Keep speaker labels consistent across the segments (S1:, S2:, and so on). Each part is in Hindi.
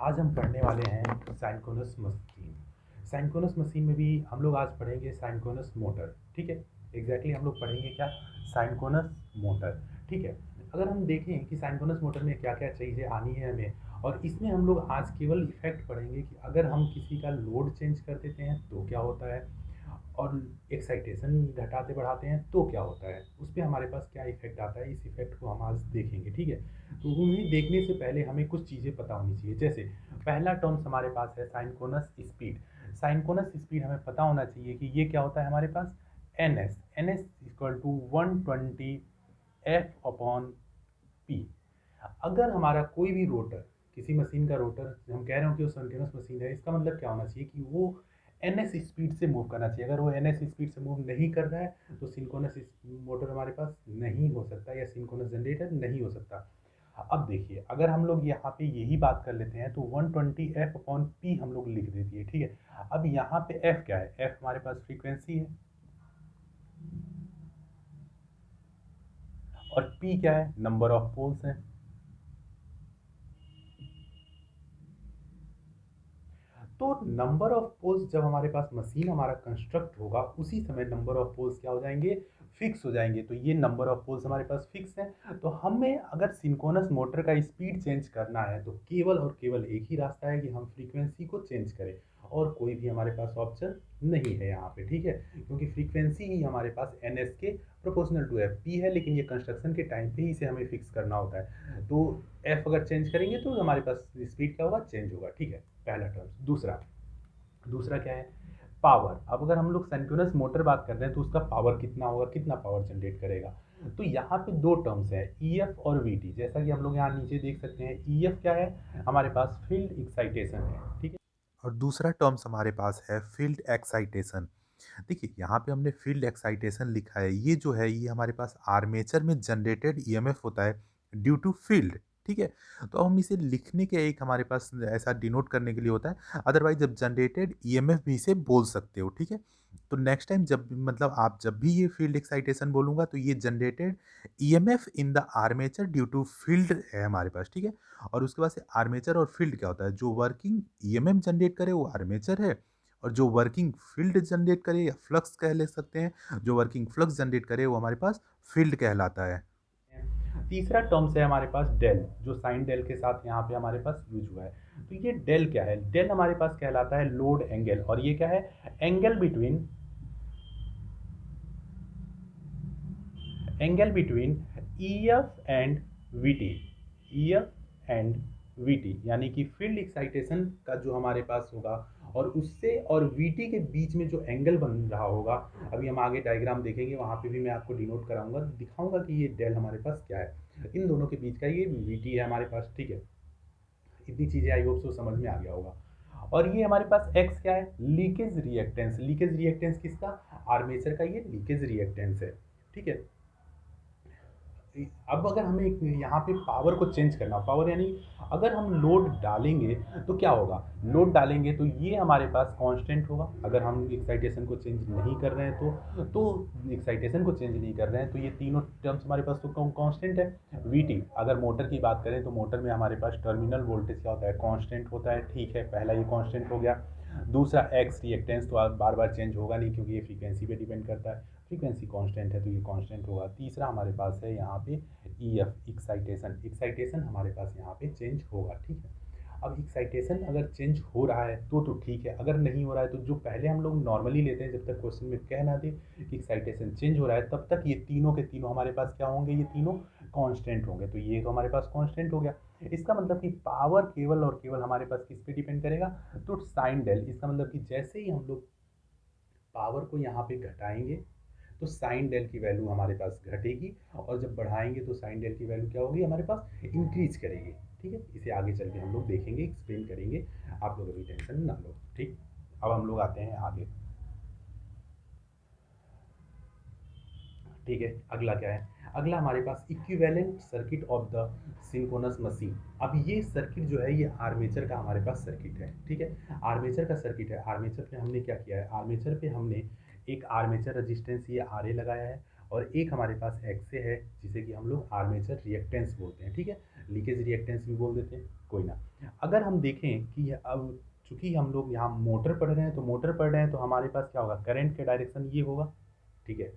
S1: आज हम पढ़ने वाले हैं साइंक्रोनस मशीन। साइंक्रोनस मशीन में भी हम लोग आज पढ़ेंगे साइंक्रोनस मोटर। ठीक है, एग्जैक्टली हम लोग पढ़ेंगे क्या? साइंक्रोनस मोटर। ठीक है, अगर हम देखें कि साइंक्रोनस मोटर में क्या क्या चीज़ें आनी है हमें, और इसमें हम लोग आज केवल इफेक्ट पढ़ेंगे कि अगर हम किसी का लोड चेंज कर देते हैं तो क्या होता है, और एक्साइटेशन घटाते बढ़ाते हैं तो क्या होता है, उस पर हमारे पास क्या इफेक्ट आता है, इस इफेक्ट को हम आज देखेंगे। ठीक है, तो उन्हें देखने से पहले हमें कुछ चीज़ें पता होनी चाहिए। जैसे पहला टर्म्स हमारे पास है साइंक्रोनस स्पीड। साइंक्रोनस स्पीड हमें पता होना चाहिए कि ये क्या होता है हमारे पास। N S equal to 120 F upon P. अगर हमारा कोई भी रोटर, किसी मशीन का रोटर हम कह रहे हो कि वो सिंक्रोनस मशीन है, इसका मतलब क्या होना चाहिए कि वो एन एस स्पीड से मूव करना चाहिए। अगर वो एन एस स्पीड से मूव नहीं कर रहा है तो सिंक्रोनस मोटर हमारे पास नहीं हो सकता, या सिंक्रोनस जनरेटर नहीं हो सकता। अब देखिए, अगर हम लोग यहाँ पे यही बात कर लेते हैं तो 120 एफ अपॉन पी हम लोग लिख देती है। ठीक है, अब यहाँ पे एफ क्या है? एफ हमारे पास फ्रीक्वेंसी है, और पी क्या है? नंबर ऑफ पोल्स है। तो नंबर ऑफ पोल्स जब हमारे पास मशीन हमारा कंस्ट्रक्ट होगा, उसी समय नंबर ऑफ पोल्स क्या हो जाएंगे? फिक्स हो जाएंगे। तो ये नंबर ऑफ पोल्स हमारे पास फिक्स है। तो हमें अगर सिंक्रोनस मोटर का स्पीड चेंज करना है तो केवल और केवल एक ही रास्ता है कि हम फ्रीक्वेंसी को चेंज करें, और कोई भी हमारे पास ऑप्शन नहीं है यहाँ पे। ठीक है, क्योंकि फ्रीक्वेंसी ही हमारे पास एन एस के प्रोपोर्शनल टू एफ पी है, लेकिन ये कंस्ट्रक्शन के टाइम पे ही इसे हमें फिक्स करना होता है। तो एफ अगर चेंज करेंगे तो हमारे पास स्पीड क्या होगा? चेंज होगा। ठीक है, पहला टर्म। दूसरा, दूसरा क्या है? पावर। अब अगर हम लोग सिंक्रोनस मोटर बात कर रहे हैं तो उसका पावर कितना होगा, कितना पावर जनरेट करेगा? तो यहाँ पे दो टर्म्स है, ई एफ और वी टी। जैसा कि हम लोग यहाँ नीचे देख सकते हैं, ई एफ क्या है? हमारे पास फील्ड एक्साइटेशन है। ठीक है, और दूसरा टर्म्स हमारे पास है फील्ड एक्साइटेशन। देखिए, यहाँ पे हमने फील्ड एक्साइटेशन लिखा है, ये जो है ये हमारे पास आर्मेचर में जनरेटेड ईएमएफ होता है ड्यू टू फील्ड। ठीक है, तो हम इसे लिखने के एक हमारे पास ऐसा डिनोट करने के लिए होता है, अदरवाइज जब जनरेटेड ईएमएफ भी इसे बोल सकते हो। ठीक है, तो नेक्स्ट टाइम जब मतलब आप जब भी ये फील्ड एक्साइटेशन बोलूंगा तो ये generated EMF in the armature due to field है हमारे पास। ठीक है, और उसके बाद से आर्मेचर और फील्ड क्या होता है? जो वर्किंग ईएमएफ जनरेट करे वो आर्मेचर है, और जो वर्किंग फील्ड जनरेट करे या फ्लक्स कह ले सकते हैं, जो वर्किंग फ्लक्स जनरेट करे वो हमारे पास फील्ड कहलाता है। तीसरा टर्म्स है हमारे पास डेल, जो साइन डेल के साथ यहाँ पे हमारे पास यूज हुआ है। तो ये डेल क्या है? डेल हमारे पास कहलाता है लोड एंगल, और ये क्या है? Angle between E F and we T. E F and we T यानी कि फील्ड एक्साइटेशन का जो हमारे पास होगा, और उससे और वी टी के बीच में जो एंगल बन रहा होगा, अभी हम आगे डायग्राम देखेंगे, वहाँ पे भी मैं आपको डिनोट कराऊंगा, दिखाऊंगा कि ये डेल हमारे पास क्या है। इन दोनों के बीच का ये वी टी है हमारे पास। ठीक है, इतनी चीज़ें आई होप सो समझ में आ गया होगा। और ये हमारे पास एक्स क्या है? Leakage reactance. लीकेज रिएक्टेंस किसका? आर्मेचर का ये लीकेज रिएक्टेंस है। ठीक है, अब अगर हमें यहाँ पे पावर को चेंज करना, पावर यानी अगर हम लोड डालेंगे तो क्या होगा? लोड डालेंगे तो ये हमारे पास कांस्टेंट होगा। अगर हम एक्साइटेशन को चेंज नहीं कर रहे हैं तो एक्साइटेशन को चेंज नहीं कर रहे हैं तो ये तीनों टर्म्स हमारे पास तो कांस्टेंट है। वी टी, अगर मोटर की बात करें तो मोटर में हमारे पास टर्मिनल वोल्टेज क्या होता है? कांस्टेंट होता है। ठीक है, पहला ये कांस्टेंट हो गया। दूसरा एक्स रिएक्टेंस तो बार बार चेंज होगा नहीं, क्योंकि ये फ्रीक्वेंसी पे डिपेंड करता है। फ्रीक्वेंसी कांस्टेंट है तो ये कांस्टेंट होगा। तीसरा हमारे पास है यहाँ पे ई एफ, एक्साइटेशन। एक्साइटेशन हमारे पास यहाँ पे चेंज होगा। ठीक है, अब एक्साइटेशन अगर चेंज हो रहा है तो ठीक है, अगर नहीं हो रहा है तो जो पहले हम लोग नॉर्मली लेते हैं, जब तक क्वेश्चन में कह ना दे कि एक्साइटेशन चेंज हो रहा है, तब तक ये तीनों के तीनों हमारे पास क्या होंगे? ये तीनों कांस्टेंट होंगे। तो ये तो हमारे पास कांस्टेंट हो गया। इसका मतलब कि पावर केवल और केवल हमारे पास किस पे डिपेंड करेगा? तो साइन डेल। इसका मतलब कि जैसे ही हम लोग पावर को यहाँ पे घटाएंगे तो साइन डेल की वैल्यू हमारे पास घटेगी, और जब बढ़ाएंगे तो साइन डेल की वैल्यू क्या होगी? हमारे पास इंक्रीज करेगी। ठीक है, इसे आगे चल के हम लोग देखेंगे, एक्सप्लेन करेंगे, आप लोग अभी टेंशन ना लो। ठीक, अब हम लोग आते हैं आगे। ठीक है, अगला क्या है? अगला हमारे पास equivalent circuit of the synchronous machine. अब ये सर्किट जो है ये आर्मेचर का हमारे पास सर्किट है। ठीक है, आर्मेचर का सर्किट है। आर्मेचर पे हमने क्या किया है? आर्मेचर पे हमने एक आर्मेचर रेजिस्टेंस ये आर ए लगाया है, और एक हमारे पास एक्स ए है जिसे कि हम लोग आर्मेचर रिएक्टेंस बोलते हैं। ठीक है, लीकेज रिएक्टेंस भी बोल देते हैं, कोई ना। अगर हम देखें कि अब चूंकि हम लोग यहाँ मोटर पढ़ रहे हैं, तो मोटर पढ़ रहे हैं तो हमारे पास क्या होगा, करंट के डायरेक्शन ये होगा, ठीक है।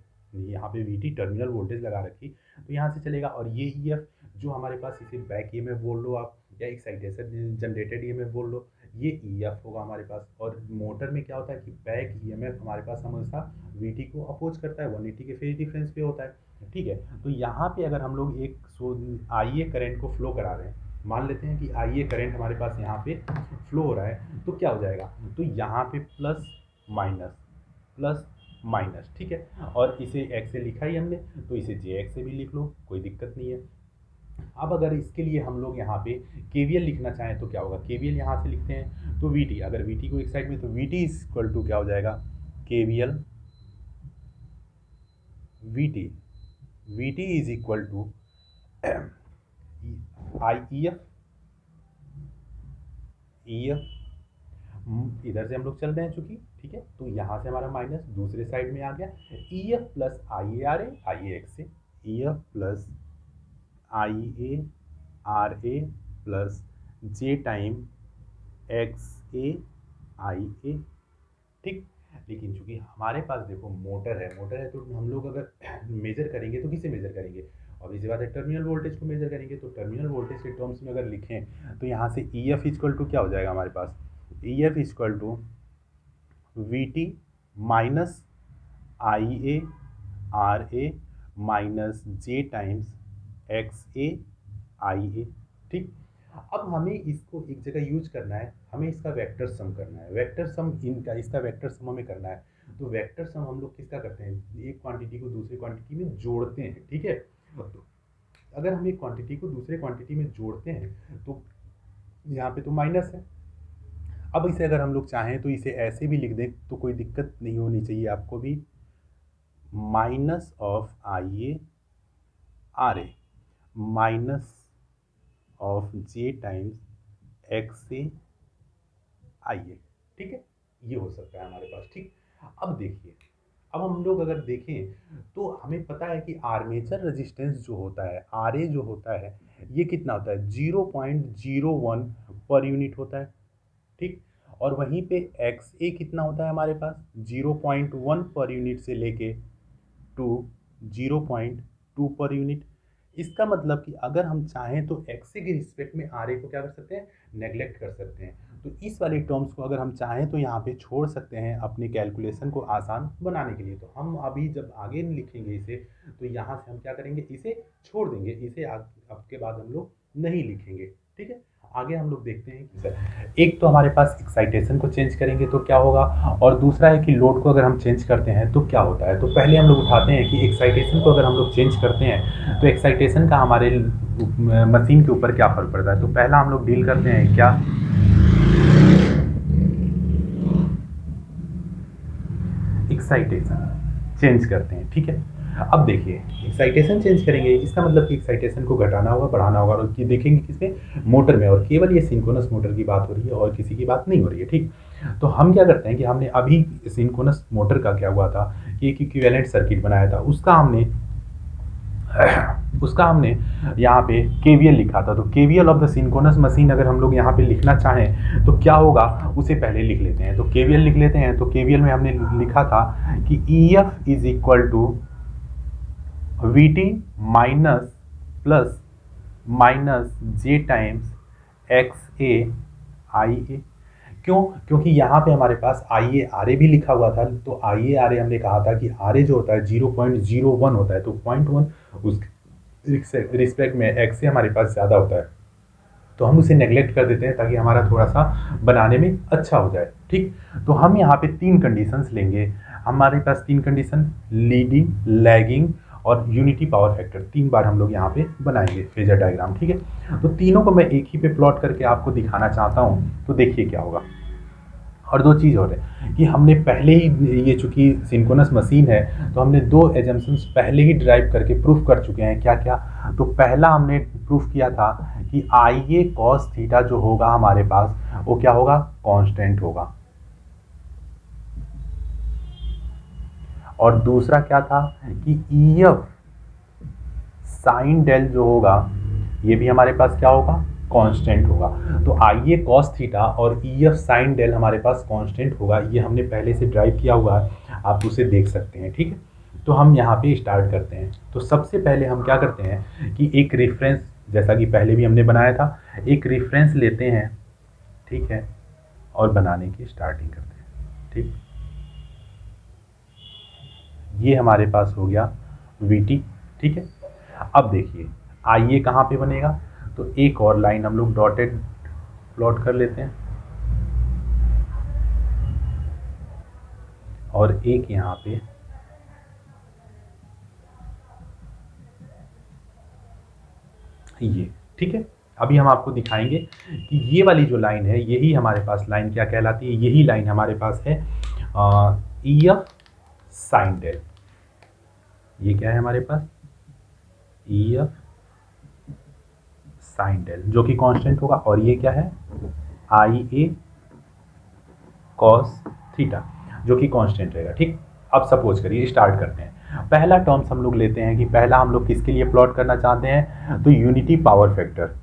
S1: यहाँ पे वी टी टर्मिनल वोल्टेज लगा रखी, तो यहाँ से चलेगा। और ये ई एफ जो हमारे पास, इसे बैक ई एम एफ बोल लो आप, या excitation generated E M F बोल लो, ये ई एफ होगा हमारे पास। और मोटर में क्या होता है कि बैक ई एम एफ हमारे पास हमेशा वी टी को अपोज करता है, 180 के फेज डिफरेंस पे होता है, ठीक है। तो यहाँ पे अगर हम लोग एक आई ए करंट को फ्लो करा रहे हैं, मान लेते हैं कि आई ए करंट हमारे पास यहाँ पे फ्लो हो रहा है, तो क्या हो जाएगा, तो यहाँ पे प्लस माइनस, ठीक है। और इसे एक्स से लिखा ही हमने, तो इसे जे एक्स से भी लिख लो, कोई दिक्कत नहीं है। अब अगर इसके लिए हम लोग यहाँ पे केवीएल लिखना चाहें तो क्या होगा, केवीएल यहाँ से लिखते हैं तो वीटी, अगर वीटी को एक साइड में, तो वीटी इज इक्वल टू क्या हो जाएगा, KVL VT is equal to I E F, इधर से हम लोग चल रहे हैं चूंकि, ठीक है। तो यहाँ से हमारा माइनस दूसरे साइड में आ गया, E F plus I A R A, I A X से, E F plus I A R A plus J time X A I A, ठीक। लेकिन चूंकि हमारे पास देखो मोटर है तो हम लोग अगर मेजर करेंगे तो किसे मेजर करेंगे, और इसी बात है टर्मिनल वोल्टेज को मेजर करेंगे। तो टर्मिनल वोल्टेज के टर्म्स में अगर लिखें तो यहाँ से ई एफ इक्वल टू क्या हो जाएगा हमारे पास, E F equal to V T minus I A R A minus J times X A I A, ठीक। अब हमें इसको एक जगह यूज करना है, हमें इसका वेक्टर सम करना है, वेक्टर सम इनका, इसका वेक्टर सम हमें करना है। तो वेक्टर सम हम लोग किसका करते हैं, एक क्वांटिटी को दूसरी क्वांटिटी में जोड़ते हैं, ठीक है। तो अगर हम एक क्वांटिटी को दूसरे क्वांटिटी में जोड़ते हैं तो यहाँ पे तो माइनस है। अब इसे अगर हम लोग चाहें तो इसे ऐसे भी लिख दें तो कोई दिक्कत नहीं होनी चाहिए आपको भी, minus of I A R A minus of J times X A I A, ठीक है। ये हो सकता है हमारे पास, ठीक। अब देखिए, अब हम लोग अगर देखें तो हमें पता है कि आर्मेचर रेजिस्टेंस जो होता है, आर ए जो होता है, ये कितना होता है, 0.01 पर यूनिट होता है, ठीक। और वहीं पे एक्स ए कितना होता है हमारे पास, 0.1 पर यूनिट से लेके टू 0.2 पर यूनिट। इसका मतलब कि अगर हम चाहें तो एक्स ए के रिस्पेक्ट में आर ए को क्या कर सकते हैं, नेग्लेक्ट कर सकते हैं। तो इस वाले टर्म्स को अगर हम चाहें तो यहाँ पे छोड़ सकते हैं अपने कैलकुलेशन को आसान बनाने के लिए। तो हम अभी जब आगे लिखेंगे इसे, तो यहाँ से हम क्या करेंगे, इसे छोड़ देंगे, इसे अब के बाद हम लोग नहीं लिखेंगे, ठीक है। आगे हम लोग देखते हैं कि सर, एक तो हमारे पास एक्साइटेशन को चेंज करेंगे तो क्या होगा, और दूसरा है कि लोड को अगर हम चेंज करते हैं तो क्या होता है। तो पहले हम लोग उठाते हैं कि एक्साइटेशन को अगर हम लोग चेंज करते हैं तो एक्साइटेशन का हमारे मशीन के ऊपर क्या फ़र्क पड़ता है। तो पहला हम लोग डील करते हैं क्या, एक्साइटेशन चेंज करते हैं, ठीक है। अब देखिए, एक्साइटेशन चेंज करेंगे, इसका मतलब कि एक्साइटेशन को घटाना होगा, बढ़ाना होगा, और ये देखेंगे किसमें, मोटर में। और केवल ये सिंक्रोनस मोटर की बात हो रही है और किसी की बात नहीं हो रही है, ठीक। तो हम क्या करते हैं कि हमने अभी सिंक्रोनस मोटर का क्या हुआ था कि एक इक्विवेलेंट सर्किट बनाया था, उसका हमने यहाँ पे केवीएल लिखा था। तो KVL of the synchronous machine अगर हम लोग यहाँ पे लिखना चाहें तो क्या होगा, उसे पहले लिख लेते हैं। तो केवीएल लिख लेते हैं। तो केवीएल में हमने लिखा था कि E F is equal to V T minus plus minus J times X A I A. क्यों, क्योंकि यहाँ पे हमारे पास आई ए आर ए भी लिखा हुआ था। तो आई ए आर ए हमने कहा था कि आर ए जो होता है 0.01 होता है, तो 0.1 उस रिस्पेक्ट में एक्स ए हमारे पास ज़्यादा होता है, तो हम उसे नेग्लेक्ट कर देते हैं ताकि हमारा थोड़ा सा बनाने में अच्छा हो जाए, ठीक। तो हम यहाँ पे 3 कंडीशंस लेंगे। हमारे पास 3 कंडीशन, लीडिंग, लैगिंग और यूनिटी पावर फैक्टर, 3 बार हम लोग यहाँ पे बनाएंगे फेजर डायग्राम, ठीक है। तो तीनों को मैं एक ही पे प्लॉट करके आपको दिखाना चाहता हूँ। तो देखिए क्या होगा। और 2 चीज़ और है कि हमने पहले ही, ये चूँकि सिंक्रोनस मशीन है तो हमने 2 एजम्पशंस पहले ही ड्राइव करके प्रूफ कर चुके हैं। क्या क्या, तो पहला हमने प्रूफ किया था कि आई ए कॉस थीटा जो होगा हमारे पास, वो क्या होगा, कांस्टेंट होगा। और दूसरा क्या था कि ई एफ साइन डेल जो होगा, ये भी हमारे पास क्या होगा, कांस्टेंट होगा। तो आई ए कॉस थीटा और ई एफ साइन डेल हमारे पास कांस्टेंट होगा। ये हमने पहले से ड्राइव किया हुआ है, आप उसे देख सकते हैं, ठीक है। तो हम यहाँ पे स्टार्ट करते हैं। तो सबसे पहले हम क्या करते हैं कि एक रेफरेंस, जैसा कि पहले भी हमने बनाया था, एक रेफरेंस लेते हैं, ठीक है, और बनाने की स्टार्टिंग करते हैं, ठीक। ये हमारे पास हो गया वी टी, ठीक है। अब देखिए आई ए कहाँ पे बनेगा, तो एक और लाइन हम लोग डॉटेड प्लॉट कर लेते हैं और एक यहाँ पे ये, ठीक है। अभी हम आपको दिखाएंगे कि ये वाली जो लाइन है, यही हमारे पास लाइन क्या कहलाती है, यही लाइन हमारे पास है ई एफ साइन डेल। ये क्या है हमारे पास, ई एफ साइन डेल, जो कि कांस्टेंट होगा, और ये क्या है, आई ए कॉस थीटा, जो कि कांस्टेंट रहेगा, ठीक। अब सपोज करिए स्टार्ट करते हैं। पहला टर्म्स हम लोग लेते हैं कि पहला हम लोग किसके लिए प्लॉट करना चाहते हैं, तो यूनिटी पावर फैक्टर,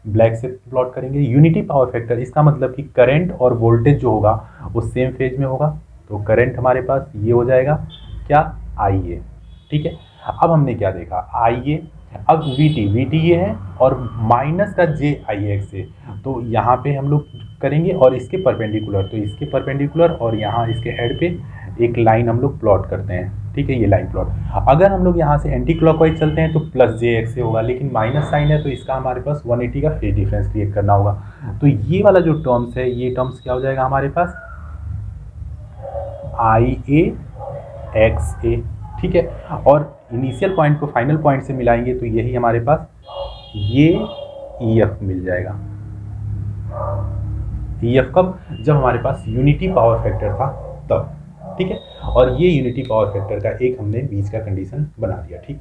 S1: ब्लैक से प्लॉट करेंगे यूनिटी पावर फैक्टर। इसका मतलब कि करंट और वोल्टेज जो होगा वो सेम फेज में होगा। तो करंट हमारे पास ये हो जाएगा क्या, आई ए, ठीक है। अब हमने क्या देखा, आई ए, अब वी टी ये है और माइनस का जे आई एक्स है, तो यहाँ पे हम लोग करेंगे और इसके परपेंडिकुलर, तो इसके परपेंडिकुलर और यहाँ इसके हेड पे एक लाइन हम लोग प्लॉट करते हैं, ठीक है, ये लाइन प्लॉट। अगर हम लोग यहाँ से एंटी क्लॉकवाइज चलते हैं तो प्लस जे एक्स से होगा, लेकिन माइनस साइन है तो इसका हमारे पास 180 का फेज डिफरेंस क्रिएट करना होगा। तो ये वाला जो टर्म्स है, ये टर्म्स क्या हो जाएगा हमारे पास, आई ए एक्स ए, ठीक है। और इनिशियल पॉइंट को फाइनल पॉइंट से मिलाएंगे तो यही हमारे पास ये ई एफ मिल जाएगा। ई एफ कब, जब हमारे पास यूनिटी पावर फैक्टर था तब, ठीक है। और ये यूनिटी पावर फैक्टर का एक हमने बीच का कंडीशन बना दिया, ठीक।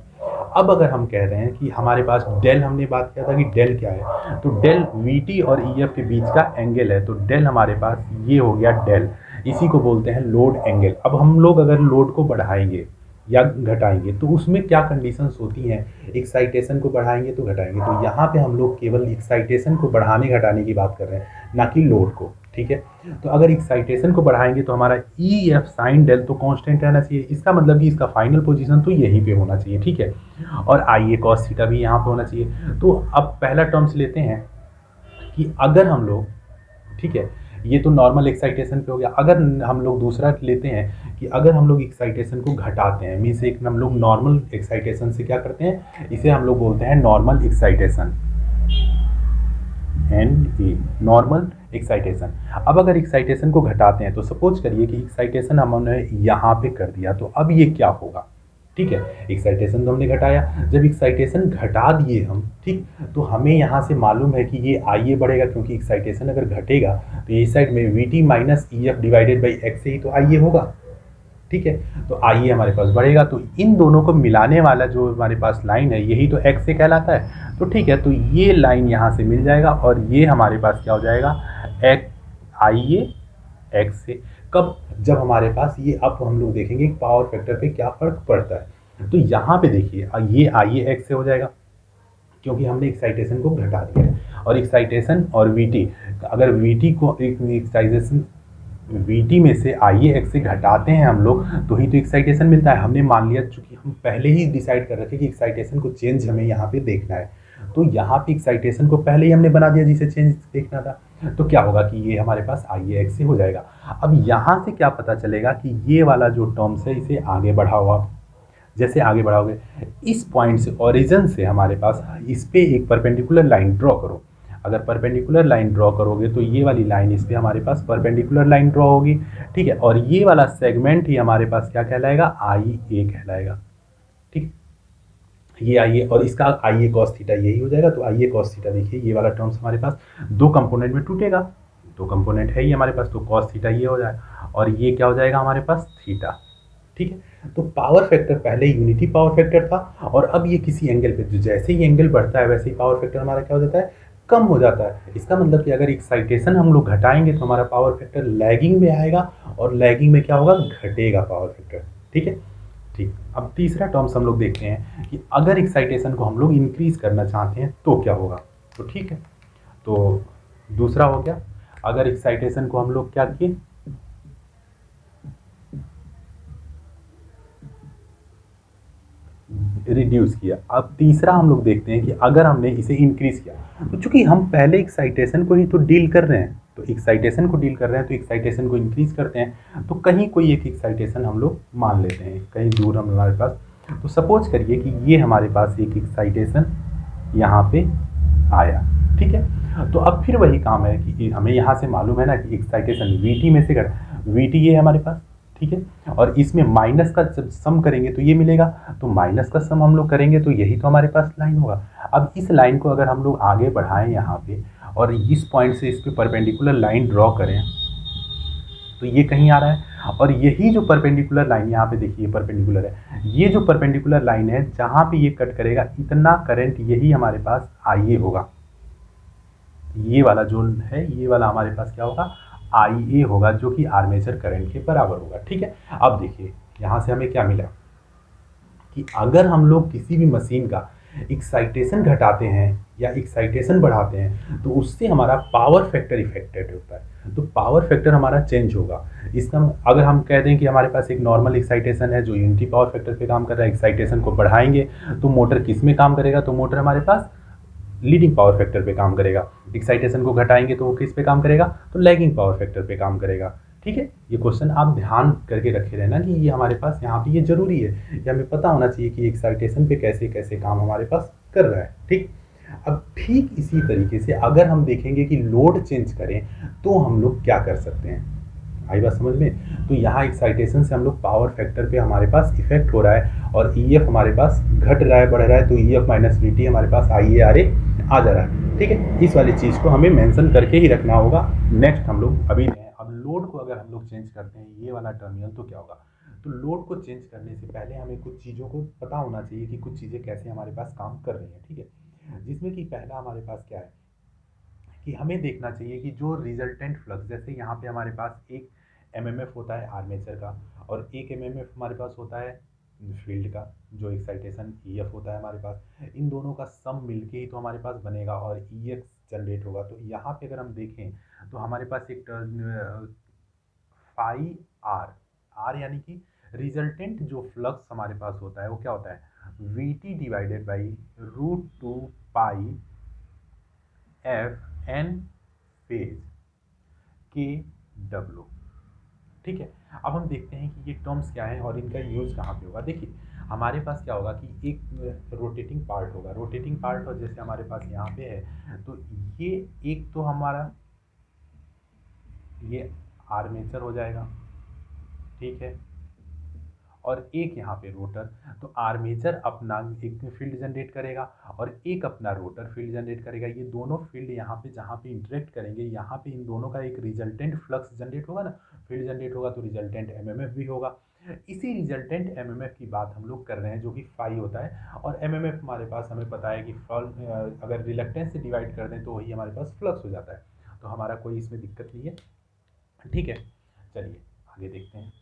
S1: अब अगर हम कह रहे हैं कि हमारे पास डेल, हमने बात किया था कि डेल क्या है, तो डेल वी टी और ई एफ के बीच का एंगल है। तो डेल हमारे पास ये हो गया डेल, इसी को बोलते हैं लोड एंगल। अब हम लोग अगर लोड को बढ़ाएंगे या घटाएंगे तो उसमें क्या कंडीशंस होती हैं, एक्साइटेशन को बढ़ाएंगे तो घटाएंगे, तो यहाँ पे हम लोग केवल एक्साइटेशन को बढ़ाने घटाने की बात कर रहे हैं, ना कि लोड को, ठीक है। तो अगर एक्साइटेशन को बढ़ाएंगे तो हमारा ई एफ साइन डेल तो कांस्टेंट रहना चाहिए, इसका मतलब कि इसका फाइनल पोजीशन तो यहीं पे होना चाहिए, ठीक है। और आई ए कॉस थीटा भी यहाँ पे होना चाहिए। तो अब पहला टर्म्स लेते हैं कि अगर हम लोग, ठीक है, ये तो नॉर्मल एक्साइटेशन पे हो गया। अगर हम लोग दूसरा लेते हैं कि अगर हम लोग एक्साइटेशन को घटाते हैं, मीन्स एक हम लोग नॉर्मल एक्साइटेशन से क्या करते हैं, इसे हम लोग बोलते हैं normal excitation, and a normal excitation. अब अगर एक्साइटेशन को घटाते हैं तो सपोज करिए कि एक्साइटेशन हमने यहाँ पे कर दिया, तो अब ये क्या होगा, ठीक है। एक्साइटेशन तो हमने घटाया, जब एक्साइटेशन घटा दिए हम, ठीक, तो हमें यहाँ से मालूम है कि ये आई ए बढ़ेगा, क्योंकि एक्साइटेशन अगर घटेगा तो ये साइड में we T minus E F divided by x से ही तो आई ए होगा, ठीक है। तो आई ए हमारे पास बढ़ेगा, तो इन दोनों को मिलाने वाला जो हमारे पास लाइन है यही तो एक्स से कहलाता है, तो ठीक है। तो ये लाइन यहाँ से मिल जाएगा और ये हमारे पास क्या हो जाएगा, आई ए एक्स से। कब, जब हमारे पास ये, अब हम लोग देखेंगे पावर फैक्टर पे क्या फ़र्क पड़ता है। तो यहाँ पे देखिए ये आई ए एक्स से हो जाएगा, क्योंकि हमने एक्साइटेशन को घटा दिया है। और एक्साइटेशन और वी टी, अगर वी टी को एक्साइटेशन वी टी में से आई ए एक्स से घटाते हैं हम लोग तो ही तो एक्साइटेशन मिलता है। हमने मान लिया, चूँकि हम पहले ही डिसाइड कर रखे कि एक्साइटेशन को चेंज हमें यहाँ पे देखना है, तो यहाँ पे एक्साइटेशन को पहले ही हमने बना दिया जिसे चेंज देखना था। तो क्या होगा कि ये हमारे पास आई ए एक्स से हो जाएगा। अब यहाँ से क्या पता चलेगा कि ये वाला जो टर्म्स है इसे आगे बढ़ाओ आप, जैसे आगे बढ़ाओगे इस पॉइंट से, ओरिजिन से हमारे पास इस पे एक परपेंडिकुलर लाइन ड्रॉ करो। अगर परपेंडिकुलर लाइन ड्रॉ करोगे तो ये वाली लाइन इस पे हमारे पास परपेंडिकुलर लाइन ड्रॉ होगी, ठीक है। और ये वाला सेगमेंट ही हमारे पास क्या कहलाएगा, आई ए कहलाएगा, ठीक। ये आई ए और इसका आई ए कॉस थीटा यही हो जाएगा। तो आई ए कॉस थीटा देखिए, ये वाला टर्म्स हमारे पास दो कंपोनेंट में टूटेगा, दो कंपोनेंट है ही हमारे पास, तो कॉस थीटा ये हो जाएगा और ये क्या हो जाएगा हमारे पास, थीटा, ठीक है। तो पावर फैक्टर पहले यूनिटी पावर फैक्टर था और अब ये किसी एंगल पे, जो जैसे ही एंगल बढ़ता है वैसे ही पावर फैक्टर हमारा क्या हो जाता है, कम हो जाता है। इसका मतलब कि अगर एक्साइटेशन हम लोग घटाएंगे तो हमारा पावर फैक्टर लैगिंग में आएगा और लैगिंग में क्या होगा, घटेगा पावर फैक्टर, ठीक है। ठीक, अब तीसरा टर्म्स हम लोग देखते हैं कि अगर एक्साइटेशन को हम लोग इंक्रीज करना चाहते हैं तो क्या होगा। तो ठीक है, तो दूसरा हो गया, अगर एक्साइटेशन को हम लोग क्या किए, रिड्यूस किया। अब तीसरा हम लोग देखते हैं कि अगर हमने इसे इंक्रीज किया, तो चूंकि हम पहले एक्साइटेशन को ही तो डील कर रहे हैं, तो एक्साइटेशन को डील कर रहे हैं तो एक्साइटेशन को इंक्रीज करते हैं, तो कहीं कोई एक एक्साइटेशन हम लोग मान लेते हैं कहीं दूर हमारे पास। तो सपोज करिए कि ये हमारे पास एक एक्साइटेशन यहाँ पे आया, ठीक है। तो अब फिर वही काम है कि हमें यहाँ से मालूम है ना कि एक्साइटेशन वीटी में से कर, वीटी ये है हमारे पास, ठीक है। और इसमें माइनस का जब सम करेंगे तो ये मिलेगा, तो माइनस का सम हम लोग करेंगे तो यही तो हमारे पास लाइन होगा। अब इस लाइन को अगर हम लोग आगे बढ़ाएं यहाँ पे और इस पॉइंट से इस पे परपेंडिकुलर लाइन ड्रॉ करें, तो ये कहीं आ रहा है, और यही जो परपेंडिकुलर लाइन यहाँ पे देखिए परपेंडिकुलर है, ये जो परपेंडिकुलर लाइन है जहाँ पे ये कट करेगा इतना करंट यही हमारे पास आईए होगा। ये वाला जो है ये वाला हमारे पास क्या होगा, आई ए होगा, जो कि आर्मेचर करंट के बराबर होगा, ठीक है। अब देखिए यहाँ से हमें क्या मिला कि अगर हम लोग किसी भी मशीन का एक्साइटेशन घटाते हैं या एक्साइटेशन बढ़ाते हैं तो उससे हमारा पावर फैक्टर इफेक्टेड होता है, तो पावर फैक्टर हमारा चेंज होगा। इसका अगर हम कह दें कि हमारे पास एक नॉर्मल एक्साइटेशन है जो यूनिटी पावर फैक्टर पे काम कर रहा है, एक्साइटेशन को बढ़ाएंगे तो मोटर किस में काम करेगा, तो मोटर हमारे पास लीडिंग पावर फैक्टर पे काम करेगा। एक्साइटेशन को घटाएंगे तो वो किस पे काम करेगा, तो लैगिंग पावर फैक्टर पे काम करेगा, ठीक है। ये क्वेश्चन आप ध्यान करके रखे रहना कि ये हमारे पास यहाँ पे ये जरूरी है, ये हमें पता होना चाहिए कि एक्साइटेशन पे कैसे कैसे काम हमारे पास कर रहा है, ठीक। अब ठीक इसी तरीके से अगर हम देखेंगे कि लोड चेंज करें तो हम लोग क्या कर सकते हैं, आई बात समझ में। तो यहाँ एक्साइटेशन से हम लोग पावर फैक्टर पे हमारे पास इफेक्ट हो रहा है और ईएफ हमारे पास घट रहा है बढ़ रहा है, तो ईएफ माइनस वीटी हमारे पास आई ए आर ए आ जा रहा है, ठीक है। इस वाली चीज़ को हमें मेंशन करके ही रखना होगा। नेक्स्ट हम लोग अभी अब लोड को अगर हम लोग चेंज करते हैं ये वाला टर्मिनल तो क्या होगा, तो लोड को चेंज करने से पहले हमें कुछ चीज़ों को पता होना चाहिए कि कुछ चीज़ें कैसे हमारे पास काम कर रही हैं, ठीक है। जिसमें कि पहला हमारे पास क्या है कि हमें देखना चाहिए कि जो रिजल्टेंट फ्लक्स, जैसे यहाँ पे हमारे पास एक एमएमएफ होता है आर्मेचर का और एक एमएमएफ हमारे पास होता है फील्ड का, जो एक्साइटेशन ईएफ होता है हमारे पास, इन दोनों का सम मिलके ही तो हमारे पास बनेगा और ईएक्स जनरेट होगा। तो यहाँ पे अगर हम देखें तो हमारे पास एक फाई आर, आर यानी कि रिजल्टेंट जो फ्लक्स हमारे पास होता है वो क्या होता है, V T divided by √2 pi F N phase K W, ठीक है। अब हम देखते हैं कि ये टर्म्स क्या है और इनका यूज़ कहाँ पे होगा। देखिए हमारे पास क्या होगा कि एक रोटेटिंग पार्ट होगा, रोटेटिंग पार्ट और जैसे हमारे पास यहाँ पे है तो ये एक तो हमारा ये आर्मेचर हो जाएगा, ठीक है, और एक यहाँ पे रोटर। तो आर्मेचर अपना एक फील्ड जनरेट करेगा और एक अपना रोटर फील्ड जनरेट करेगा। ये दोनों फील्ड यहाँ पे जहाँ पे इंटरेक्ट करेंगे यहाँ पे इन दोनों का एक रिजल्टेंट फ्लक्स जनरेट होगा ना, फील्ड जनरेट होगा तो रिजल्टेंट एमएमएफ भी होगा। इसी रिजल्टेंट एमएमएफ की बात हम लोग कर रहे हैं जो कि फाई होता है, और एमएमएफ हमारे पास हमें पता है कि अगर रिलक्टेंस से डिवाइड कर दें तो वही हमारे पास फ्लक्स हो जाता है, तो हमारा कोई इसमें दिक्कत नहीं है, ठीक है। चलिए आगे देखते हैं।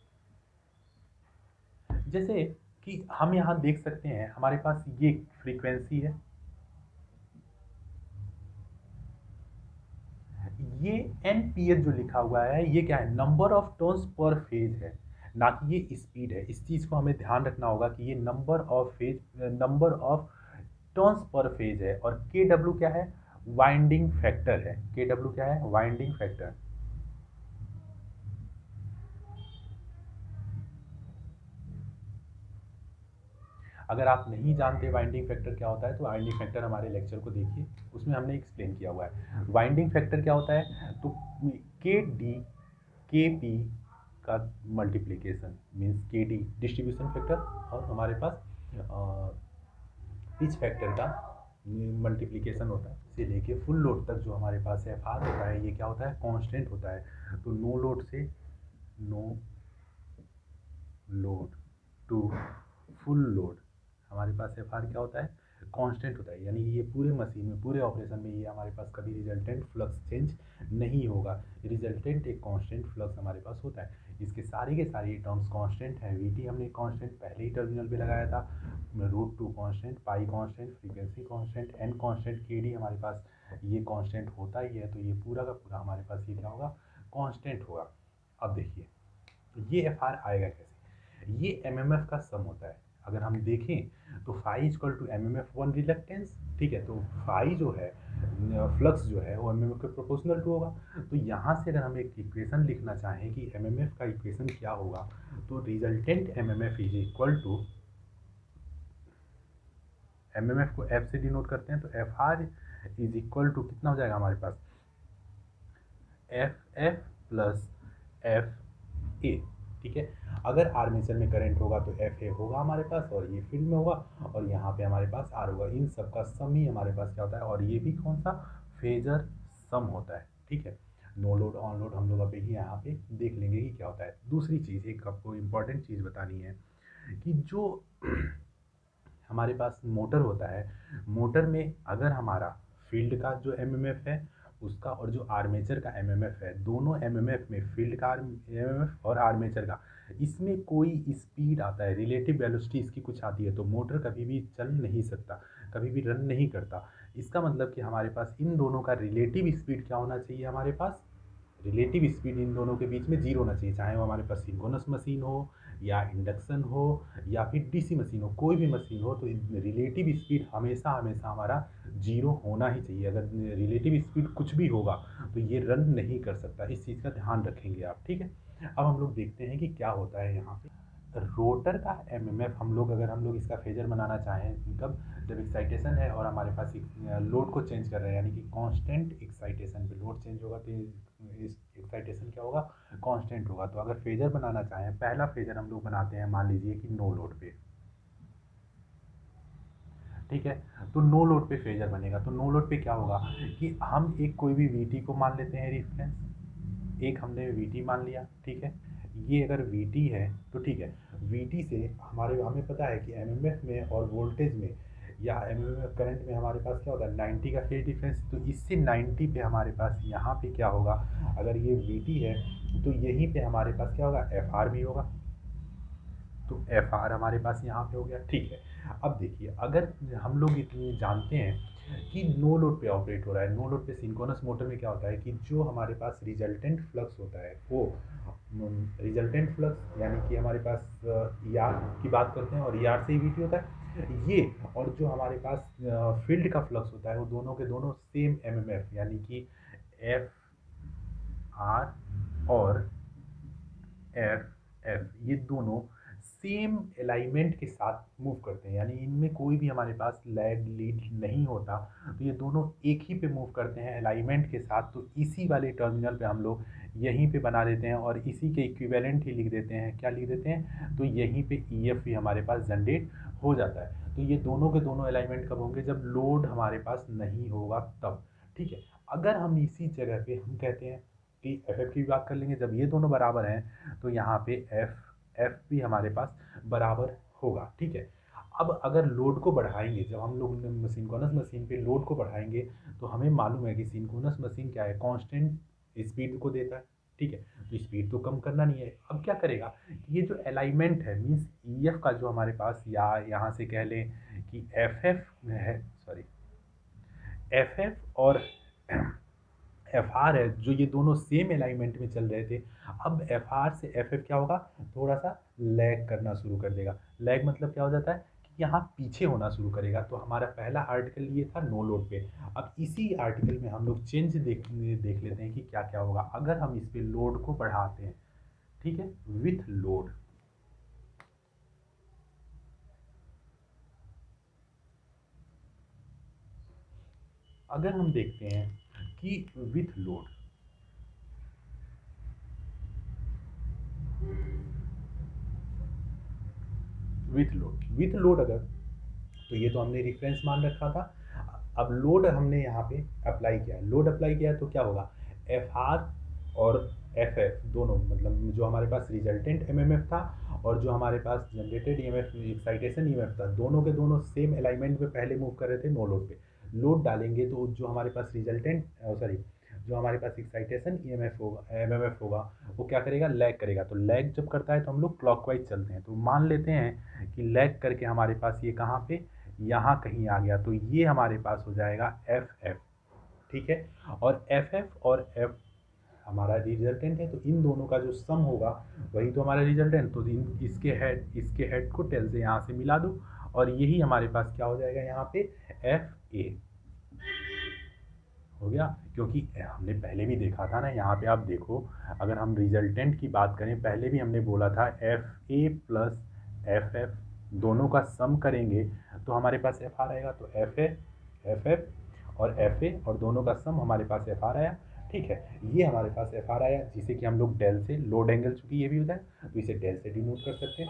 S1: जैसे कि हम यहाँ देख सकते हैं हमारे पास ये फ्रीक्वेंसी है, ये एनपीएच जो लिखा हुआ है ये क्या है, number of turns per phase है, ना कि ये स्पीड है। इस चीज़ को हमें ध्यान रखना होगा कि ये number of phase, number of turns per phase है, और के डब्ल्यू क्या है, वाइंडिंग फैक्टर है। के डब्ल्यू क्या है, वाइंडिंग फैक्टर। अगर आप नहीं जानते वाइंडिंग फैक्टर क्या होता है तो वाइंडिंग फैक्टर हमारे लेक्चर को देखिए, उसमें हमने एक्सप्लेन किया हुआ है। वाइंडिंग फैक्टर क्या होता है, तो के डी के पी का मल्टीप्लिकेशन मीन्स के डी डिस्ट्रीब्यूशन फैक्टर, और हमारे पास पिच फैक्टर का मल्टीप्लिकेशन होता है, से लेके फुल लोड तक जो हमारे पास एफ आर होता है ये क्या होता है, कांस्टेंट होता है। तो नो लोड से no load to full load हमारे पास एफ आर क्या होता है, कांस्टेंट होता है, यानी कि ये पूरे मशीन में पूरे ऑपरेशन में ये हमारे पास कभी रिजल्टेंट फ्लक्स चेंज नहीं होगा, रिजल्टेंट एक कांस्टेंट फ्लक्स हमारे पास होता है। इसके सारे के सारे टर्म्स कांस्टेंट हैं। वीटी हमने कांस्टेंट पहले ही टर्मिनल पे लगाया था, √2 constant, pi constant, frequency constant, N constant, K D हमारे पास ये कांस्टेंट होता ही है। तो ये पूरा का पूरा हमारे पास ये क्या होगा, कांस्टेंट होगा। अब देखिए ये एफ आर आएगा कैसे, ये एम एम एफ का सम होता है। अगर हम देखें तो phi equal to M M F one reluctance, ठीक है। तो फाई जो है फ्लक्स जो है वो एम एम एफ के प्रोपोर्शनल टू होगा। तो यहाँ से अगर हम एक इक्वेशन लिखना चाहें कि एम एम एफ का इक्वेशन क्या होगा, तो resultant M M F is equal to, M M F को एफ से डिनोट करते हैं, तो F R is equal to कितना हो जाएगा हमारे पास, F F plus F A, ठीक है। अगर आर्मेचर में करंट होगा तो एफ ए होगा हमारे पास, और ये फील्ड में होगा, और यहाँ पे हमारे पास आर होगा। इन सब का सम ही हमारे पास क्या होता है, और ये भी कौन सा, फेजर सम होता है, ठीक है। नो लोड ऑन लोड हम लोग अभी ही यहाँ पे देख लेंगे कि क्या होता है। दूसरी चीज़, एक आपको इम्पॉर्टेंट चीज़ बतानी है कि जो हमारे पास मोटर होता है, मोटर में अगर हमारा फील्ड का जो एमएमएफ है उसका और जो आर्मेचर का एमएमएफ है, दोनों एमएमएफ में फील्ड का एमएमएफ और आर्मेचर का, इसमें कोई स्पीड आता है, रिलेटिव वेलोसिटी इसकी कुछ आती है, तो मोटर कभी भी चल नहीं सकता, कभी भी रन नहीं करता। इसका मतलब कि हमारे पास इन दोनों का रिलेटिव स्पीड क्या होना चाहिए, हमारे पास रिलेटिव स्पीड इन दोनों के बीच में जीरो होना चाहिए। चाहे वो हमारे पास सिंक्रोनस मशीन हो या इंडक्शन हो या फिर डीसी मशीन हो, कोई भी मशीन हो, तो रिलेटिव स्पीड हमेशा हमेशा हमारा जीरो होना ही चाहिए। अगर रिलेटिव स्पीड कुछ भी होगा तो ये रन नहीं कर सकता। इस चीज़ का ध्यान रखेंगे आप, ठीक है। अब हम लोग देखते हैं कि क्या होता है यहाँ पे रोटर का एमएमएफ। अगर हम लोग इसका फेजर बनाना चाहें, कब, जब एक्साइटेशन है और हमारे पास लोड को चेंज कर रहे हैं, यानी कि कांस्टेंट एक्साइटेशन पे लोड चेंज होगा, तो इस एक्साइटेशन क्या होगा, कांस्टेंट होगा। तो अगर फेजर बनाना चाहें, पहला फेजर हम लोग बनाते हैं, मान लीजिए कि नो लोड पे, ठीक है। तो नो लोड पे फेजर बनेगा। तो नो लोड पे क्या होगा कि हम एक कोई भी वीटी को मान लेते हैं रेफरेंस, एक हमने वीटी मान लिया, ठीक है। ये अगर वीटी है तो ठीक है, वीटी से हमें पता है कि एमएमएफ में और वोल्टेज में या एमएमएफ करंट में हमारे पास क्या होता है, 90 का फेज डिफरेंस। तो इससे 90 पे हमारे पास यहाँ पे क्या होगा, अगर ये वीटी है तो यहीं पे हमारे पास क्या होगा, एफ आर भी होगा। तो एफ आर हमारे पास यहाँ पे हो गया, ठीक है। अब देखिए, अगर हम लोग इतने जानते हैं कि नो लोड पे ऑपरेट हो रहा है, नो लोड पे सिंक्रोनस मोटर में क्या होता है कि जो हमारे पास रिजल्टेंट फ्लक्स होता है वो रिजल्टेंट फ्लक्स, यानी कि हमारे पास ई आर की बात करते हैं और ई आर से ही वी टी होता है ये, और जो हमारे पास फील्ड का फ्लक्स होता है वो दोनों के दोनों सेम एम एम एफ, यानी कि एफ आर और एफ एफ, ये दोनों सेम अलाइनमेंट के साथ मूव करते हैं, यानी इनमें कोई भी हमारे पास लैग लीड नहीं होता। तो ये दोनों एक ही पे मूव करते हैं अलाइनमेंट के साथ। तो इसी वाले टर्मिनल पे हम लोग यहीं पे बना देते हैं और इसी के इक्विवेलेंट ही लिख देते हैं। क्या लिख देते हैं, तो यहीं पे ई एफ भी हमारे पास जनरेट हो जाता है। तो ये दोनों के दोनों अलाइनमेंट कब होंगे, जब लोड हमारे पास नहीं होगा तब, ठीक है। अगर हम इसी जगह पे हम कहते हैं कि एफ एफ की भी बात कर लेंगे, जब ये दोनों बराबर हैं तो यहाँ पे एफ एफ भी हमारे पास बराबर होगा, ठीक है। अब अगर लोड को बढ़ाएंगे, जब हम लोग सिंक्रोनस मशीन पे लोड को बढ़ाएंगे, तो हमें मालूम है कि सिंक्रोनस मशीन क्या है, कांस्टेंट स्पीड को देता है, ठीक है। तो स्पीड तो कम करना नहीं है। अब क्या करेगा कि ये जो अलाइनमेंट है, मीन्स ई एफ का जो हमारे पास, या यहाँ से कह लें कि एफ एफ है, सॉरी, एफ एफ और एफ आर है, जो ये दोनों सेम अलाइनमेंट में चल रहे थे, अब एफ आर से एफ एफ क्या होगा, थोड़ा सा लैग करना शुरू कर देगा। लैग मतलब क्या हो जाता है कि यहाँ पीछे होना शुरू करेगा। तो हमारा पहला आर्टिकल ये था नो लोड पे। अब इसी आर्टिकल में हम लोग चेंज देख लेते हैं कि क्या क्या होगा अगर हम इस पे लोड को बढ़ाते हैं, ठीक है, विथ लोड। अगर हम देखते हैं कि विथ लोड, विथ लोड अगर, तो ये तो हमने रेफरेंस मान रखा था। अब लोड हमने यहाँ पे अप्लाई किया है, लोड अप्लाई किया है, तो क्या होगा, एफ आर और एफ एफ दोनों, मतलब जो हमारे पास रिजल्टेंट एम एम एफ था और जो हमारे पास generated E M F excitation E M F था, दोनों के दोनों सेम अलाइनमेंट में पहले मूव कर रहे थे नो लोड पे। लोड डालेंगे तो जो हमारे पास रिजल्टेंट, सॉरी, जो हमारे पास एक्साइटेशन ईएमएफ होगा एमएमएफ होगा वो क्या करेगा, लैग करेगा। तो लैग जब करता है तो हम लोग क्लॉकवाइज चलते हैं। तो मान लेते हैं कि लैग करके हमारे पास ये कहाँ पे, यहाँ कहीं आ गया, तो ये हमारे पास हो जाएगा एफ एफ। ठीक है, और एफ एफ और एफ हमारा रिजल्टेंट है, तो इन दोनों का जो सम होगा वही तो हमारा रिजल्टेंट। तो इसके हेड को टेल से यहाँ से मिला दो और यही हमारे पास क्या हो जाएगा यहाँ पे, एफ ए हो गया। क्योंकि हमने पहले भी देखा था ना, यहाँ पे आप देखो, अगर हम रिजल्टेंट की बात करें, पहले भी हमने बोला था F A plus F F दोनों का सम करेंगे तो हमारे पास एफ आर आएगा। तो एफ एफ और एफ ए और दोनों का सम हमारे पास एफ आर आया। ठीक है, ये हमारे पास एफ आर आया, जिसे कि हम लोग डेल से, लोड एंगल चूंकि ये भी होता है तो इसे डेल से डिनोट कर सकते हैं।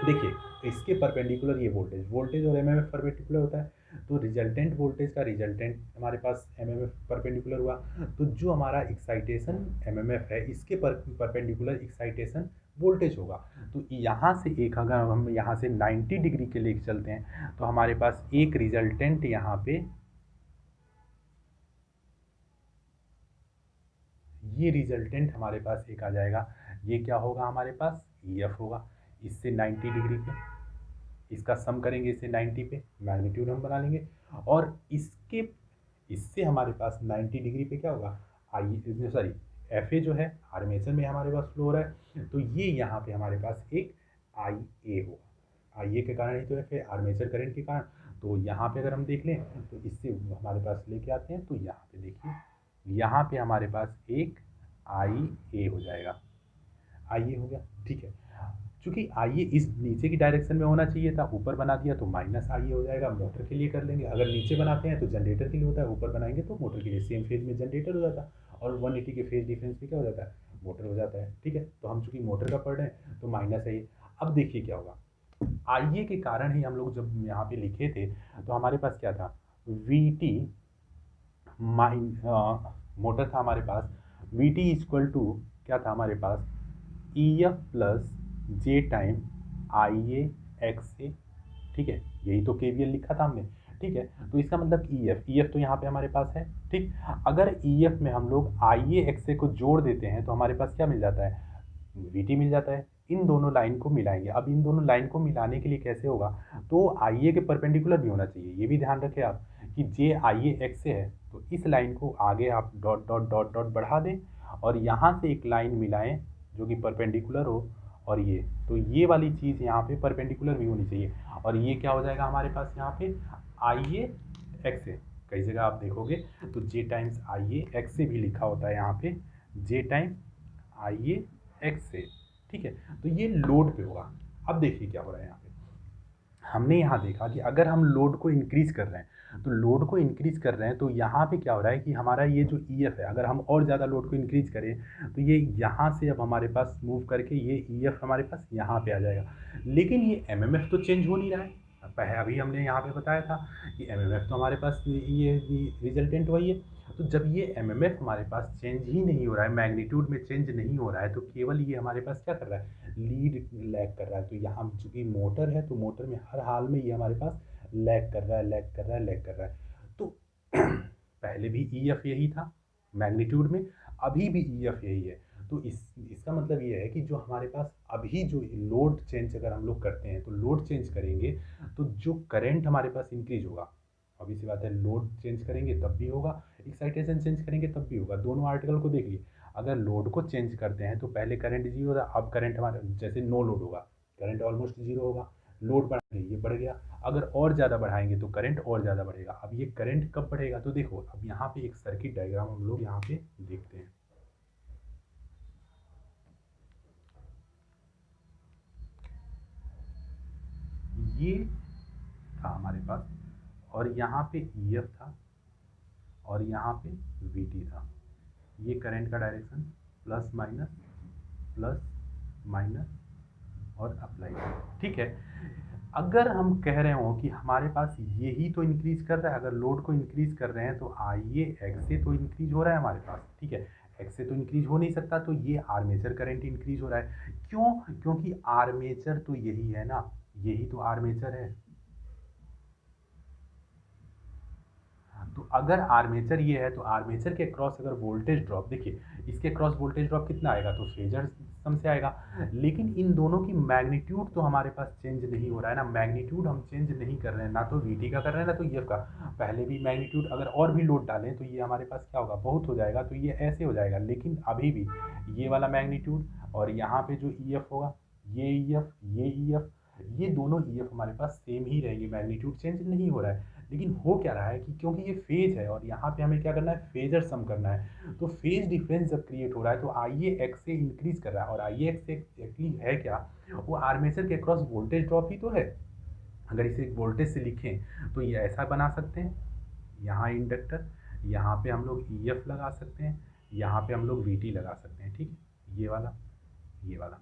S1: देखिए इसके परपेंडिकुलर ये वोल्टेज और एमएमएफ परपेंडिकुलर होता है, तो रिजल्टेंट वोल्टेज का रिजल्टेंट हमारे पास एमएमएफ परपेंडिकुलर हुआ। तो जो हमारा एक्साइटेशन एमएमएफ है इसके परपेंडिकुलर एक्साइटेशन वोल्टेज होगा। तो यहाँ से एक, अगर हम यहाँ से 90 डिग्री के लेके चलते हैं तो हमारे पास एक रिजल्टेंट यहाँ पे, ये रिजल्टेंट हमारे पास एक आ जाएगा। ये क्या होगा हमारे पास, ईएफ होगा। इससे 90 डिग्री पे इसका सम करेंगे, इससे 90 पे मैग्नीट्यूड हम बना लेंगे। और इससे हमारे पास 90 डिग्री पे क्या होगा, आई सॉरी एफ ए जो है आर्मेचर में हमारे पास फ्लो हो रहा है, तो ये यहाँ पे हमारे पास एक आई ए होगा। आई ए के कारण ही तो एफ ए, आर्मेचर करंट के कारण। तो यहाँ पे अगर हम देख लें तो इससे हमारे पास लेके आते हैं, तो यहाँ पे देखिए, यहाँ पे हमारे पास एक आई ए हो जाएगा, आई ए हो गया। ठीक है, चूंकि आई ए इस नीचे की डायरेक्शन में होना चाहिए था, ऊपर बना दिया तो माइनस आई ए हो जाएगा। मोटर के लिए कर लेंगे, अगर नीचे बनाते हैं तो जनरेटर के लिए होता है, ऊपर बनाएंगे तो मोटर के लिए। सेम फेज में जनरेटर हो जाता है और 180 के फेज डिफरेंस में क्या हो जाता है, मोटर हो जाता है। ठीक है, तो हम चूंकि मोटर का पढ़ रहे हैं तो माइनस है। अब देखिए क्या होगा, आई ए के कारण ही हम लोग जब यहाँ पे लिखे थे तो हमारे पास क्या था, वी टी मोटर था हमारे पास, वी टी इक्वल टू क्या था हमारे पास, E F plus J time I A X A. ठीक है, यही तो के वी एल लिखा था हमने। ठीक है, तो इसका मतलब ई एफ तो यहाँ पे हमारे पास है। ठीक, अगर ई एफ में हम लोग आई ए एक्स ए को जोड़ देते हैं तो हमारे पास क्या मिल जाता है, वी टी मिल जाता है। इन दोनों लाइन को मिलाएंगे। अब इन दोनों लाइन को मिलाने के लिए कैसे होगा, तो आई ए के परपेंडिकुलर भी होना चाहिए। ये भी ध्यान रखें आप कि जे आई ए एक्स से है, तो इस लाइन को आगे आप डॉट डॉट डॉट डॉट बढ़ा दें और यहाँ से एक लाइन मिलाएं जो कि परपेंडिकुलर हो। और ये, तो ये वाली चीज़ यहाँ पे परपेंडिकुलर भी होनी चाहिए। और ये क्या हो जाएगा हमारे पास यहाँ पे, आई ए एक्स ए। कई जगह आप देखोगे तो जे टाइम्स आई ए एक्स से भी लिखा होता है यहाँ पे, जे टाइम आई ए एक्स से। ठीक है, तो ये लोड पे होगा। अब देखिए क्या हो रहा है यहाँ पे, हमने यहाँ देखा कि अगर हम लोड को इंक्रीज कर रहे हैं, तो लोड को इंक्रीज कर रहे हैं तो यहाँ पे क्या हो रहा है कि हमारा ये जो ई एफ है, अगर हम और ज़्यादा लोड को इंक्रीज करें तो ये यहाँ से अब हमारे पास मूव करके ये ई एफ हमारे पास यहाँ पे आ जाएगा। लेकिन ये एम एम एफ तो चेंज हो नहीं रहा है। पहले अभी हमने यहाँ पे बताया था कि एम एम एफ तो हमारे पास ये रिजल्टेंट वही है। तो जब ये एम एम एफ हमारे पास चेंज ही नहीं हो रहा है, मैग्नीट्यूड में चेंज नहीं हो रहा है, तो केवल ये हमारे पास क्या कर रहा है, लीड लैग कर रहा है। तो यहाँ चूंकि मोटर है तो मोटर में हर हाल में ये हमारे पास लैग कर रहा है, लैग कर रहा है, लैग कर रहा है। तो पहले भी ई एफ यही था मैग्नीट्यूड में, अभी भी ई एफ यही है। तो इसका मतलब ये है कि जो हमारे पास अभी जो लोड चेंज अगर हम लोग करते हैं, तो लोड चेंज करेंगे तो जो करंट हमारे पास इंक्रीज होगा, अभी सी बात है, लोड चेंज करेंगे तब भी होगा, एक्साइटेशन चेंज करेंगे तब भी होगा। दोनों आर्टिकल को देख लिए, अगर लोड को चेंज करते हैं तो पहले करंट जीरो था, अब करंट हमारा जैसे नो लोड होगा करंट ऑलमोस्ट जीरो होगा। लोड बढ़ाएंगे ये बढ़ गया, अगर और ज़्यादा बढ़ाएंगे तो करंट और ज़्यादा बढ़ेगा। अब ये करंट कब बढ़ेगा, तो देखो अब यहाँ पे एक सर्किट डायग्राम हम लोग यहाँ पे देखते हैं। ये था हमारे पास और यहाँ पे ई एफ था और यहाँ पे वी टी था। ये करंट का डायरेक्शन प्लस माइनस और अप्लाई। ठीक है, अगर हम कह रहे हो कि हमारे पास यही तो इंक्रीज कर रहा है, अगर लोड को इंक्रीज कर रहे हैं तो आई ए एक्स से तो इंक्रीज हो रहा है हमारे पास। ठीक है, एक्स से तो इंक्रीज हो नहीं सकता, तो ये आर्मेचर करंट इंक्रीज हो रहा है। क्यों, क्योंकि आर्मेचर तो यही है ना, यही तो आर्मेचर है। तो अगर आर्मेचर ये है तो आर्मेचर के क्रॉस अगर वोल्टेज ड्रॉप, देखिए इसके क्रॉस वोल्टेज ड्रॉप कितना आएगा, तो फेजर सम से आएगा। लेकिन इन दोनों की मैग्नीट्यूड तो हमारे पास चेंज नहीं हो रहा है ना, मैग्नीट्यूड हम चेंज नहीं कर रहे हैं, ना तो वी का कर रहे हैं ना तो EF का। पहले भी मैग्नीट्यूड अगर और भी लोड डालें तो ये हमारे पास क्या होगा, बहुत हो जाएगा, तो ये ऐसे हो जाएगा। लेकिन अभी भी ये वाला मैग्नीट्यूड और यहाँ पे जो EF होगा, ये EF, ये EF, ये दोनों EF हमारे पास सेम ही रहेंगे, मैग्नीट्यूड चेंज नहीं हो रहा है। लेकिन हो क्या रहा है कि क्योंकि ये फेज है और यहाँ पे हमें क्या करना है, फेजर सम करना है, तो फेज डिफरेंस जब क्रिएट हो रहा है तो IA x से इंक्रीज कर रहा है। और IA x एक्चुअली है क्या, वो आर्मेचर के अक्रॉस वोल्टेज ड्रॉप ही तो है। अगर इसे वोल्टेज से लिखें तो ये ऐसा बना सकते हैं, यहाँ इंडक्टर, यहाँ पे हम लोग EF लगा सकते हैं, यहाँ पे हम लोग VT लगा सकते हैं, ठीक है, ये वाला, ये वाला।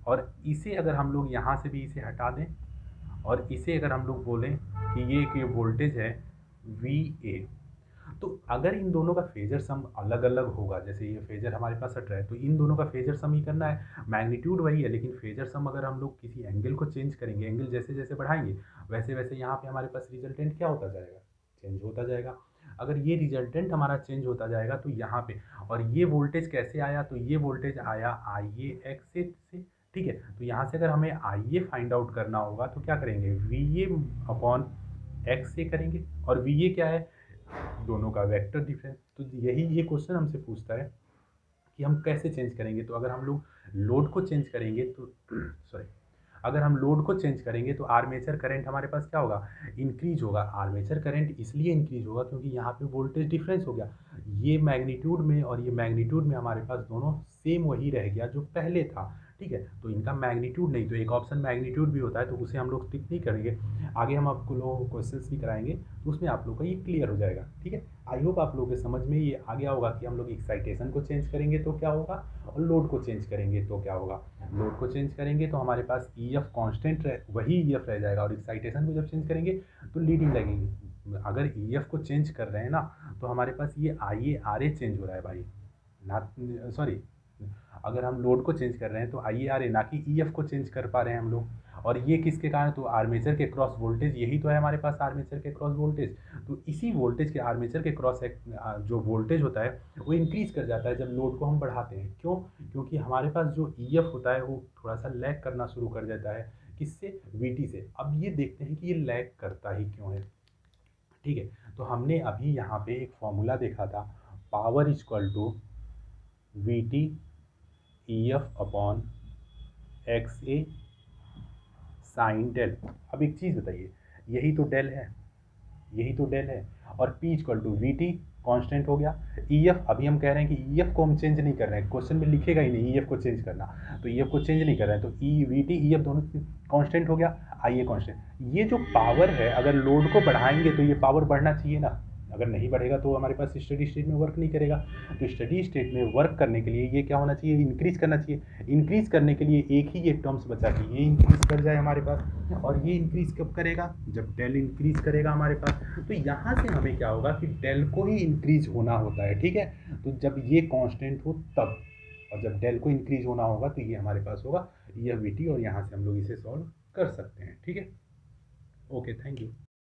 S1: और इसे अगर हम लोग यहाँ से भी इसे हटा दें और इसे अगर हम लोग बोलें कि ये वोल्टेज है VA, तो अगर इन दोनों का फेजर सम अलग अलग होगा, जैसे ये फेजर हमारे पास हट रहा है तो इन दोनों का फेजर सम ही करना है, मैग्नीट्यूड वही है लेकिन फेजर सम अगर हम लोग किसी एंगल को चेंज करेंगे, एंगल जैसे जैसे बढ़ाएंगे वैसे वैसे यहाँ पे हमारे पास रिजल्टेंट क्या होता जाएगा, चेंज होता जाएगा। अगर ये रिजल्टेंट हमारा चेंज होता जाएगा तो यहाँ पे, और ये वोल्टेज कैसे आया, तो ये वोल्टेज आया IA x से, ठीक है। तो यहाँ से अगर हमें IA फाइंड आउट करना होगा तो क्या करेंगे, VA अपॉन x से करेंगे, और VA क्या है, दोनों का वेक्टर डिफरेंस। तो यही ये क्वेश्चन हमसे पूछता है कि हम कैसे चेंज करेंगे। तो अगर हम लोग लोड को चेंज करेंगे तो सॉरी, अगर हम लोड को चेंज करेंगे तो आर्मेचर करंट हमारे पास क्या होगा, इंक्रीज होगा। आर्मेचर करंट इसलिए इंक्रीज होगा क्योंकि यहाँ पे वोल्टेज डिफरेंस हो गया, ये मैग्नीट्यूड में और ये मैग्नीट्यूड में हमारे पास दोनों सेम वही रह गया जो पहले था, ठीक है। तो इनका मैग्नीट्यूड नहीं, तो एक ऑप्शन मैग्नीट्यूड भी होता है तो उसे हम लोग टिक नहीं करेंगे। आगे हम आपको लोग क्वेश्चंस भी कराएंगे तो उसमें आप लोग का ये क्लियर हो जाएगा, ठीक है। आई होप आप लोगों के समझ में ये आ गया होगा कि हम लोग एक्साइटेशन को चेंज करेंगे तो क्या होगा और लोड को चेंज करेंगे तो क्या होगा। लोड को चेंज करेंगे तो हमारे पास EF कांस्टेंट वही EF रह जाएगा, और एक्साइटेशन को जब चेंज करेंगे तो लीडिंग लगेगी। अगर EF को चेंज कर रहे हैं ना तो हमारे पास ये IA RA चेंज हो रहा है भाई, ना सॉरी, अगर हम लोड को चेंज कर रहे हैं तो IA RA, ना कि EF को चेंज कर पा रहे हैं हम लोग। और ये किसके कारण, तो आर्मेचर के क्रॉस वोल्टेज, यही तो है हमारे पास आर्मेचर के क्रॉस वोल्टेज। तो इसी वोल्टेज के आर्मेचर के क्रॉस जो वोल्टेज होता है वो इंक्रीज कर जाता है जब लोड को हम बढ़ाते हैं। क्यों, क्योंकि हमारे पास जो EF होता है वो थोड़ा सा लैग करना शुरू कर देता है, किससे, VT से। अब ये देखते हैं कि ये लैग करता ही क्यों है, ठीक है। तो हमने अभी यहाँ पे एक फॉर्मूला देखा था, power equal to VT EF अपॉन XA साइन डेल। अब एक चीज़ बताइए, यही तो डेल है, यही तो डेल है, और P इक्वल टू VT कांस्टेंट हो गया। EF अभी हम कह रहे हैं कि EF को हम चेंज नहीं कर रहे हैं, क्वेश्चन में लिखेगा ही नहीं EF को चेंज करना, तो EF को चेंज नहीं कर रहे हैं, तो VT EF दोनों कांस्टेंट हो गया, IA कांस्टेंट। ये जो पावर है अगर लोड को बढ़ाएंगे तो ये पावर बढ़ना चाहिए ना, अगर नहीं बढ़ेगा तो हमारे पास स्टडी स्टेट में वर्क नहीं करेगा। तो स्टडी स्टेट में वर्क करने के लिए ये क्या होना चाहिए, इंक्रीज करना चाहिए। इंक्रीज करने के लिए एक ही ये टर्म्स बचा कि ये इंक्रीज कर जाए हमारे पास, और ये इंक्रीज कब करेगा, जब डेल इंक्रीज करेगा हमारे पास। तो यहाँ से हमें क्या होगा कि डेल को ही इंक्रीज होना होता है, ठीक है। तो जब ये कांस्टेंट हो तब, और जब डेल को इंक्रीज होना होगा तो ये हमारे पास होगा यह VT, और यहाँ से हम लोग इसे सॉल्व कर सकते हैं, ठीक है। Okay, thank you.